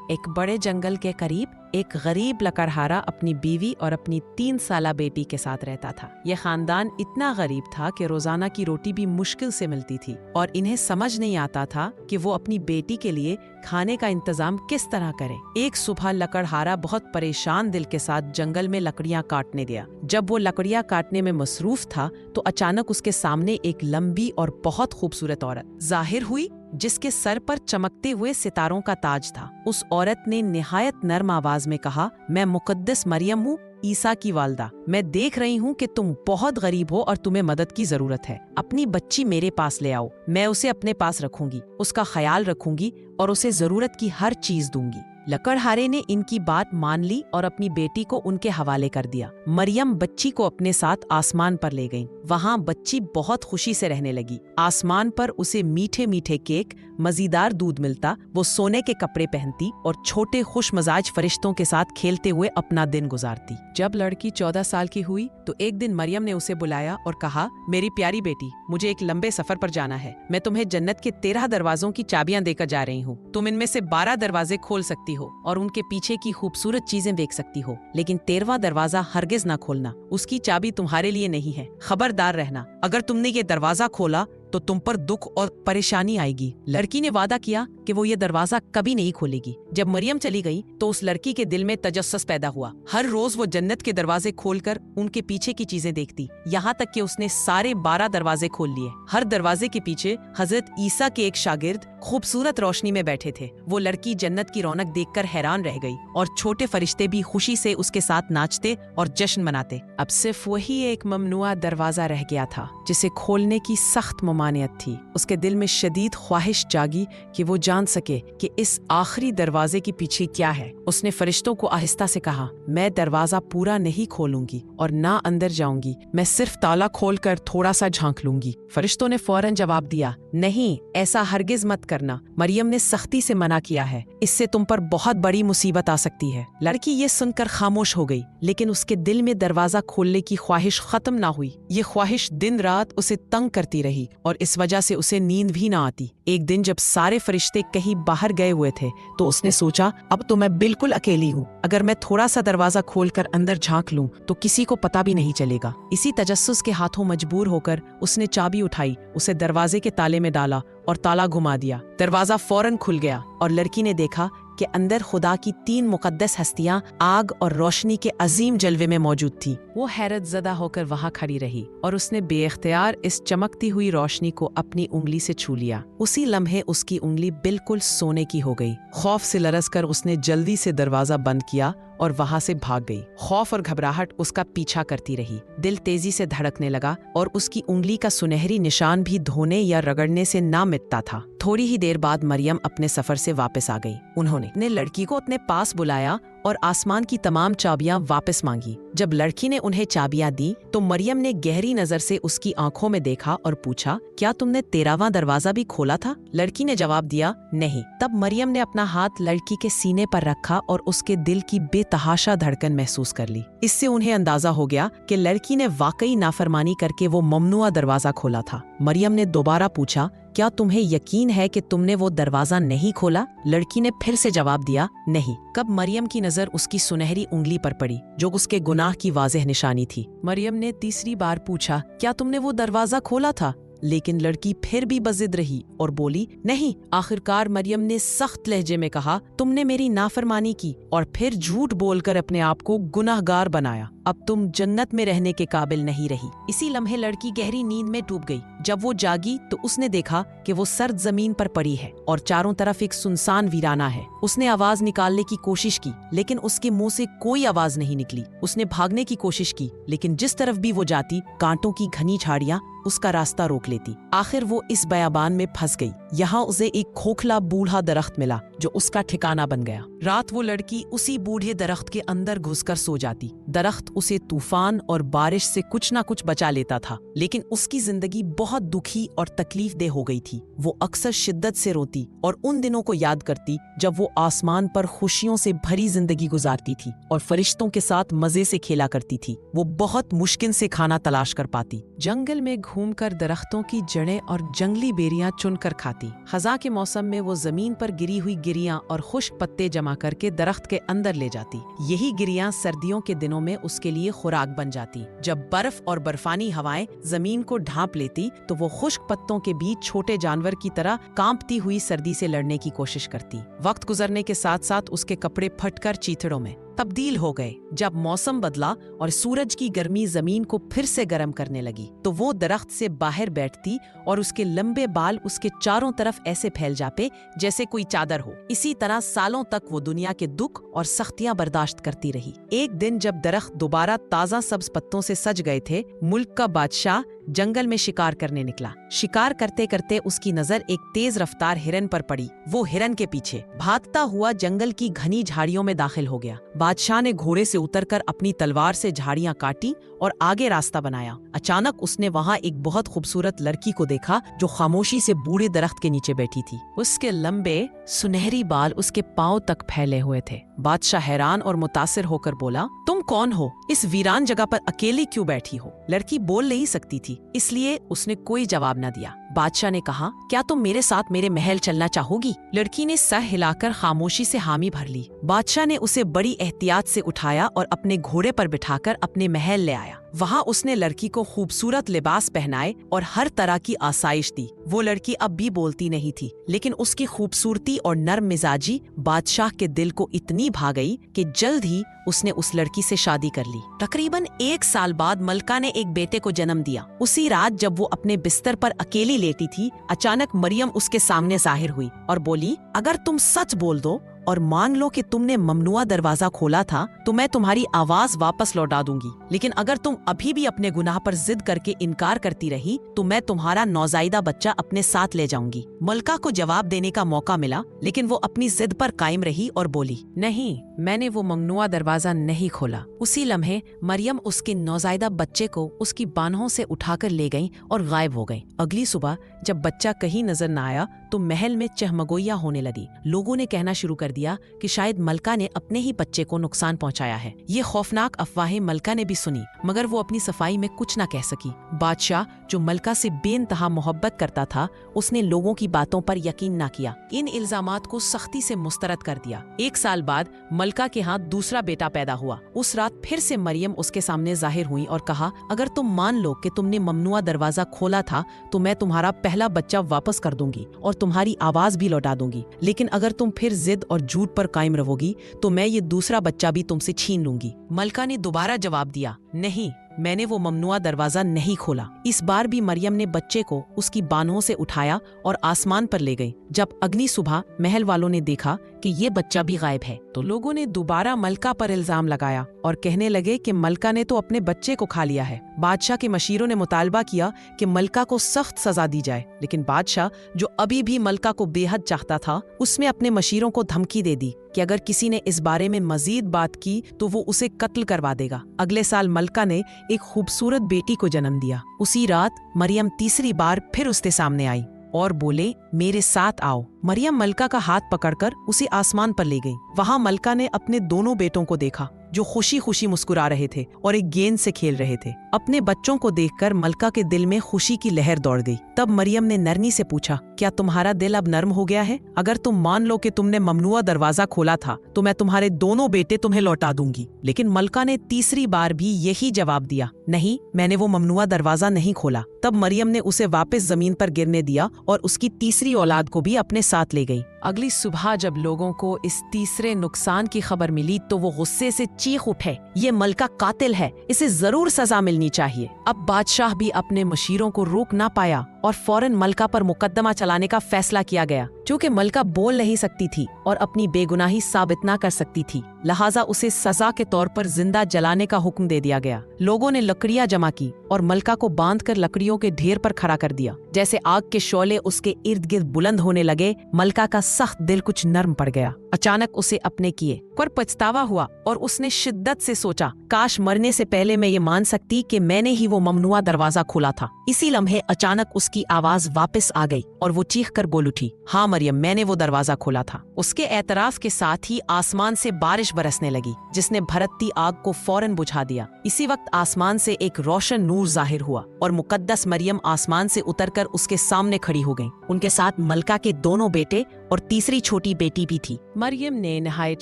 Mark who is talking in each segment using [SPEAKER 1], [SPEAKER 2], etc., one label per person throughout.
[SPEAKER 1] ایک بڑے جنگل کے قریب ایک غریب لکڑہارا اپنی بیوی اور اپنی 3 سالہ بیٹی کے ساتھ رہتا تھا۔ یہ خاندان اتنا غریب تھا کہ روزانہ کی روٹی بھی مشکل سے ملتی تھی اور انہیں سمجھ نہیں آتا تھا کہ وہ اپنی بیٹی کے لیے کھانے کا انتظام کس طرح کریں۔ ایک صبح لکڑہارا بہت پریشان دل کے ساتھ جنگل میں لکڑیاں کاٹنے گیا۔ جب وہ لکڑیاں کاٹنے میں مصروف تھا تو اچانک اس کے سامنے ایک لمبی اور بہت خوبصورت عورت ظاہر ہوئی جس کے سر پر چمکتے ہوئے ستاروں کا تاج تھا۔ اس عورت نے نہایت نرم آواز میں کہا، میں مقدس مریم ہوں، عیسیٰ کی والدہ۔ میں دیکھ رہی ہوں کہ تم بہت غریب ہو اور تمہیں مدد کی ضرورت ہے۔ اپنی بچی میرے پاس لے آؤ، میں اسے اپنے پاس رکھوں گی، اس کا خیال رکھوں گی اور اسے ضرورت کی ہر چیز دوں گی۔ لکڑہارے نے ان کی بات مان لی اور اپنی بیٹی کو ان کے حوالے کر دیا۔ مریم بچی کو اپنے ساتھ آسمان پر لے گئیں۔ وہاں بچی بہت خوشی سے رہنے لگی۔ آسمان پر اسے میٹھے میٹھے کیک، مزیدار دودھ ملتا، وہ سونے کے کپڑے پہنتی اور چھوٹے خوش مزاج فرشتوں کے ساتھ کھیلتے ہوئے اپنا دن گزارتی۔ جب لڑکی 14 سال کی ہوئی تو ایک دن مریم نے اسے بلایا اور کہا، میری پیاری بیٹی، مجھے ایک لمبے سفر پر جانا ہے۔ میں تمہیں جنت کے 13 دروازوں کی چابیاں دے کر جا رہی ہوں۔ تم ان میں سے 12 دروازے کھول سکتی ہو اور ان کے پیچھے کی خوبصورت چیزیں دیکھ سکتی ہو، لیکن 13واں دروازہ ہرگز نہ کھولنا، اس کی چابی تمہارے لیے نہیں ہے۔ خبردار رہنا، اگر تم نے یہ دروازہ کھولا تو تم پر دکھ اور پریشانی آئے گی۔ لڑکی نے وعدہ کیا کہ وہ یہ دروازہ کبھی نہیں کھولے گی۔ جب مریم چلی گئی تو اس لڑکی کے دل میں تجسس پیدا ہوا۔ ہر روز وہ جنت کے دروازے کھول کر ان کے پیچھے کی چیزیں دیکھتی، یہاں تک کہ اس نے سارے 12 دروازے کھول لیے۔ ہر دروازے کے پیچھے حضرت عیسیٰ کے ایک شاگرد خوبصورت روشنی میں بیٹھے تھے۔ وہ لڑکی جنت کی رونق دیکھ کر حیران رہ گئی اور چھوٹے فرشتے بھی خوشی سے اس کے ساتھ ناچتے اور جشن مناتے۔ اب صرف وہی ایک ممنوعہ دروازہ رہ گیا تھا جسے کھولنے کی سخت ممانعت تھی۔ اس کے دل میں شدید خواہش جاگی کہ وہ جان سکے کہ اس آخری دروازے کے پیچھے کیا ہے۔ اس نے فرشتوں کو آہستہ سے کہا، میں دروازہ پورا نہیں کھولوں گی اور نہ اندر جاؤں گی، میں صرف تالا کھول کر تھوڑا سا جھانک لوں گی۔ فرشتوں نے فوراً جواب دیا، نہیں، ایسا ہرگز مت کرنا، مریم نے سختی سے منع کیا ہے، اس سے تم پر بہت بڑی مصیبت آ سکتی ہے۔ لڑکی یہ سن کر خاموش ہو گئی، لیکن اس کے دل میں دروازہ کھولنے کی خواہش ختم نہ ہوئی۔ یہ خواہش دن رات اسے تنگ کرتی رہی اور اس وجہ سے اسے نیند بھی نہ آتی۔ ایک دن جب سارے فرشتے کہیں باہر گئے ہوئے تھے تو اس نے سوچا، اب تو میں بالکل اکیلی ہوں، اگر میں تھوڑا سا دروازہ کھول کر اندر جھانک لوں تو کسی کو پتہ بھی نہیں چلے گا۔ اسی تجسس کے ہاتھوں مجبور ہو کر اس نے چابی اٹھائی، اسے دروازے کے تالے میں ڈالا اور تالا گھما دیا۔ دروازہ فوراً کھل گیا اور لڑکی نے دیکھا کہ اندر خدا کی 3 مقدس ہستیاں آگ اور روشنی کے عظیم جلوے میں موجود تھی۔ وہ حیرت زدہ ہو کر وہاں کھڑی رہی اور اس نے بے اختیار اس چمکتی ہوئی روشنی کو اپنی انگلی سے چھو لیا۔ اسی لمحے اس کی انگلی بالکل سونے کی ہو گئی۔ خوف سے لرز کر اس نے جلدی سے دروازہ بند کیا اور وہاں سے بھاگ گئی۔ خوف اور گھبراہٹ اس کا پیچھا کرتی رہی۔ دل تیزی سے دھڑکنے لگا اور اس کی انگلی کا سنہری نشان بھی دھونے یا رگڑنے سے نہ مٹتا تھا۔ تھوڑی ہی دیر بعد مریم اپنے سفر سے واپس آ گئی۔ انہوں نے لڑکی کو اپنے پاس بلایا اور آسمان کی تمام چابیاں واپس مانگی۔ جب لڑکی نے انہیں چابیاں دی تو مریم نے گہری نظر سے اس کی آنکھوں میں دیکھا اور پوچھا، کیا تم نے 13واں دروازہ بھی کھولا تھا؟ لڑکی نے جواب دیا، نہیں۔ تب مریم نے اپنا ہاتھ لڑکی کے سینے پر رکھا اور اس کے دل کی بے تحاشا دھڑکن محسوس کر لی۔ اس سے انہیں اندازہ ہو گیا کہ لڑکی نے واقعی نافرمانی کر کے وہ ممنوعہ دروازہ کھولا تھا۔ مریم نے دوبارہ پوچھا، کیا تمہیں یقین ہے کہ تم نے وہ دروازہ نہیں کھولا؟ لڑکی نے پھر سے جواب دیا، نہیں۔ کب مریم کی نظر اس کی سنہری انگلی پر پڑی جو اس کے گناہ کی واضح نشانی تھی۔ مریم نے تیسری بار پوچھا، کیا تم نے وہ دروازہ کھولا تھا؟ لیکن لڑکی پھر بھی بضد رہی اور بولی، نہیں۔ آخرکار مریم نے سخت لہجے میں کہا، تم نے میری نافرمانی کی اور پھر جھوٹ بول کر اپنے آپ کو گناہگار بنایا۔ اب تم جنت میں رہنے کے قابل نہیں رہی۔ اسی لمحے لڑکی گہری نیند میں ڈوب گئی۔ جب وہ جاگی تو اس نے دیکھا کہ وہ سرد زمین پر پڑی ہے اور چاروں طرف ایک سنسان ویرانہ ہے۔ اس نے آواز نکالنے کی کوشش کی لیکن اس کے منہ سے کوئی آواز نہیں نکلی۔ اس نے بھاگنے کی کوشش کی لیکن جس طرف بھی وہ جاتی کانٹوں کی گھنی جھاڑیاں اس کا راستہ روک لیتی۔ آخر وہ اس بیابان میں پھنس گئی۔ یہاں اسے ایک کھوکھلا بوڑھا درخت ملا جو اس کا ٹھکانہ بن گیا۔ رات وہ لڑکی اسی بوڑھے درخت کے اندر گھس کر سو جاتی۔ درخت उसे तूफान और बारिश से कुछ ना कुछ बचा लेता था, लेकिन उसकी जिंदगी बहुत दुखी और तकलीफदेह हो गई थी। वो अक्सर शिद्दत से रोती और उन दिनों को याद करती जब वो आसमान पर खुशियों से भरी जिंदगी गुजारती थी और फरिश्तों के साथ मजे से खेला करती थी। वो बहुत मुश्किल से खाना तलाश कर पाती, जंगल में घूमकर दरख्तों की जड़ें और जंगली बेरियां चुनकर खाती। खज़ां के मौसम में वो जमीन पर गिरी हुई गिरियां और खुश्क पत्ते जमा करके दरख्त के अंदर ले जाती। यही गिरियां सर्दियों के दिनों में उसके लिए खुराक बन जाती। जब बर्फ और बर्फानी हवाएं जमीन को ढांप लेती तो वो खुश्क पत्तों के बीच छोटे जानवर की तरह कांपती हुई सर्दी से लड़ने की कोशिश करती। वक्त गुजरने के साथ साथ उसके कपड़े फटकर चीथड़ों में तब्दील हो गए। जब मौसम बदला और सूरज की गर्मी जमीन को फिर से गर्म करने लगी तो वो दरख्त से बाहर बैठती और उसके लंबे बाल उसके चारों तरफ ऐसे फैल जाते जैसे कोई चादर हो। इसी तरह सालों तक वो दुनिया के दुख और सख्तियां बर्दाश्त करती रही। एक दिन जब दरख्त दोबारा ताजा सब्ज पत्तों से सज गए थे, मुल्क का बादशाह जंगल में शिकार करने निकला। शिकार करते करते उसकी नजर एक तेज रफ्तार हिरन पर पड़ी। वो हिरन के पीछे भागता हुआ जंगल की घनी झाड़ियों में दाखिल हो गया। बादशाह ने घोड़े से उतरकर अपनी तलवार से झाड़ियां काटी और आगे रास्ता बनाया। अचानक उसने वहां एक बहुत खूबसूरत लड़की को देखा जो खामोशी से बूढ़े दरख्त के नीचे बैठी थी। उसके लंबे सुनहरी बाल उसके पांव तक फैले हुए थे। बादशाह हैरान और मुतासिर होकर बोला, तुम कौन हो? इस वीरान जगह पर अकेली क्यों बैठी हो? लड़की बोल नहीं सकती थी, इसलिए उसने कोई जवाब न दिया। बादशाह ने कहा, क्या तुम मेरे साथ मेरे महल चलना चाहोगी? लड़की ने सर हिलाकर खामोशी से हामी भर ली। बादशाह ने उसे बड़ी एहतियात से उठाया और अपने घोड़े पर बिठाकर अपने महल ले आया। वहाँ उसने लड़की को खूबसूरत लिबास पहनाए और हर तरह की आसाइश दी। वो लड़की अब भी बोलती नहीं थी, लेकिन उसकी खूबसूरती और नर्म मिजाजी बादशाह के दिल को इतनी भा गई कि जल्द ही उसने उस लड़की से शादी कर ली। तकरीबन 1 साल बाद मलका ने एक बेटे को जन्म दिया। उसी रात जब वो अपने बिस्तर पर अकेली लेटी थी, अचानक मरियम उसके सामने जाहिर हुई और बोली, अगर तुम सच बोल दो और मान लो कि तुमने ममनुआ दरवाजा खोला था तो मैं तुम्हारी आवाज वापस लौटा दूंगी, लेकिन अगर तुम अभी भी अपने गुनाह पर जिद करके इनकार करती रही तो मैं तुम्हारा नौजायदा बच्चा अपने साथ ले जाऊंगी। मलका को जवाब देने का मौका मिला, लेकिन वो अपनी जिद पर कायम रही और बोली, नहीं, मैंने वो ममनुआ दरवाजा नहीं खोला। उसी लम्हे मरियम उसके नौजायदा बच्चे को उसकी बाहों से उठाकर ले गईं और गायब हो गईं। अगली सुबह जब बच्चा कहीं नजर न आया तो महल में चहमगोइयां होने लगी। लोगों ने कहना शुरू कर दिया कि शायद मलका ने अपने ही बच्चे को नुकसान पहुंचाया है। ये खौफनाक अफवाहें मलका ने भी सुनी, मगर वो अपनी सफाई में कुछ न कह सकी। बादशाह जो मलका से बेइंतहा मोहब्बत करता था, उसने लोगों की बातों पर यकीन न किया। इन इल्जामात को सख्ती से मुस्तरद कर दिया। 1 साल बाद मलका के हाथ दूसरा बेटा पैदा हुआ। उस रात फिर से मरियम उसके सामने जाहिर हुई और कहा, अगर तुम मान लो कि तुमने ममनुआ दरवाजा खोला था तो मैं तुम्हारा पहला बच्चा वापस कर दूंगी और तुम्हारी आवाज भी लौटा दूंगी, लेकिन अगर तुम फिर जिद और झूठ पर कायम रहोगी तो मैं ये दूसरा बच्चा भी तुमसे छीन लूंगी। मलका ने दोबारा जवाब दिया, नहीं, मैंने वो ममनुआ दरवाजा नहीं खोला। इस बार भी मरियम ने बच्चे को उसकी बाहों से उठाया और आसमान पर ले गई। जब अगली सुबह महल वालों ने देखा कि ये बच्चा भी गायब है तो लोगों ने दोबारा मलका पर इल्जाम लगाया और कहने लगे कि मलका ने तो अपने बच्चे को खा लिया है। बादशाह के मशीरों ने मुतालबा किया कि मलका को सख्त सजा दी जाए, लेकिन बादशाह जो अभी भी मलका को बेहद चाहता था, उसने अपने मशीरों को धमकी दे दी कि अगर किसी ने इस बारे में मजीद बात की तो वो उसे कत्ल करवा देगा। अगले साल मलका ने एक खूबसूरत बेटी को जन्म दिया। उसी रात मरियम तीसरी बार फिर उसके सामने आई और बोले, मेरे साथ आओ। मरियम मलका का हाथ पकड़कर उसे आसमान पर ले गई। वहाँ मलका ने अपने दोनों बेटों को देखा जो खुशी खुशी मुस्कुरा रहे थे और एक गेंद से खेल रहे थे। अपने बच्चों को देखकर मलका के दिल में खुशी की लहर दौड़ गई। तब मरियम ने नरमी से पूछा, क्या तुम्हारा दिल अब नर्म हो गया है? अगर तुम मान लो कि तुमने ममनुआ दरवाजा खोला था तो मैं तुम्हारे दोनों बेटे तुम्हें लौटा दूंगी। लेकिन मलका ने तीसरी बार भी यही जवाब दिया, नहीं, मैंने वो ममनुआ दरवाजा नहीं खोला। तब मरियम ने उसे वापस जमीन पर गिरने दिया और उसकी तीसरी औलाद को भी अपने साथ ले गई। अगली सुबह जब लोगों को इस तीसरे नुकसान की खबर मिली तो वो गुस्से से चीख उठे, ये मलका कातिल है, इसे जरूर सजा मिलनी चाहिए। अब बादशाह भी अपने मशीरों को रोक ना पाया और फौरन मलका पर मुकदमा चलाने का फैसला किया गया। चूँकि मलका बोल नहीं सकती थी और अपनी बेगुनाही साबित ना कर सकती थी, लिहाजा उसे सजा के तौर पर जिंदा जलाने का हुक्म दे दिया गया। लोगों ने लकड़ियां जमा की और मलका को बांधकर लकड़ियों के ढेर पर खड़ा कर दिया। जैसे आग के शोले उसके इर्द गिर्द बुलंद होने लगे, मलका का सख्त दिल कुछ नर्म पड़ गया। अचानक उसे अपने किए पर पछतावा हुआ और उसने शिद्दत से सोचा काश मरने से पहले मैं ये मान सकती कि मैंने ही वो ममनुआ दरवाजा खोला था। इसी लम्हे अचानक उसकी आवाज वापस आ गई और वो चीख कर बोल उठी, हाँ मरियम, मैंने वो दरवाजा खोला था। उसके एतराफ के साथ ही आसमान से बारिश बरसने लगी, जिसने भड़कती आग को फौरन बुझा दिया। इसी वक्त आसमान से एक रोशन नूर जाहिर हुआ और मुकद्दस मरियम आसमान से उतरकर उसके सामने खड़ी हो गई। उनके साथ मलका के दोनों बेटे और तीसरी छोटी बेटी भी थी। मरियम ने नहायत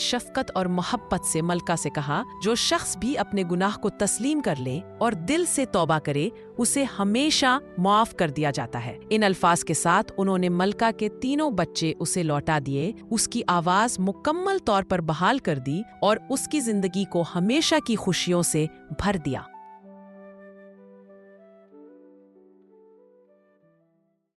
[SPEAKER 1] शफकत और मोहब्बत से मलका से कहा, जो शख्स भी अपने गुनाह को तस्लीम कर ले और दिल से तौबा करे, उसे हमेशा माफ कर दिया जाता है। इन अल्फाज के साथ उन्होंने मलका के तीनों बच्चे उसे लौटा दिए, उसकी आवाज मुकम्मल तौर पर बहाल कर दी और उसकी जिंदगी को हमेशा की खुशियों से भर दिया।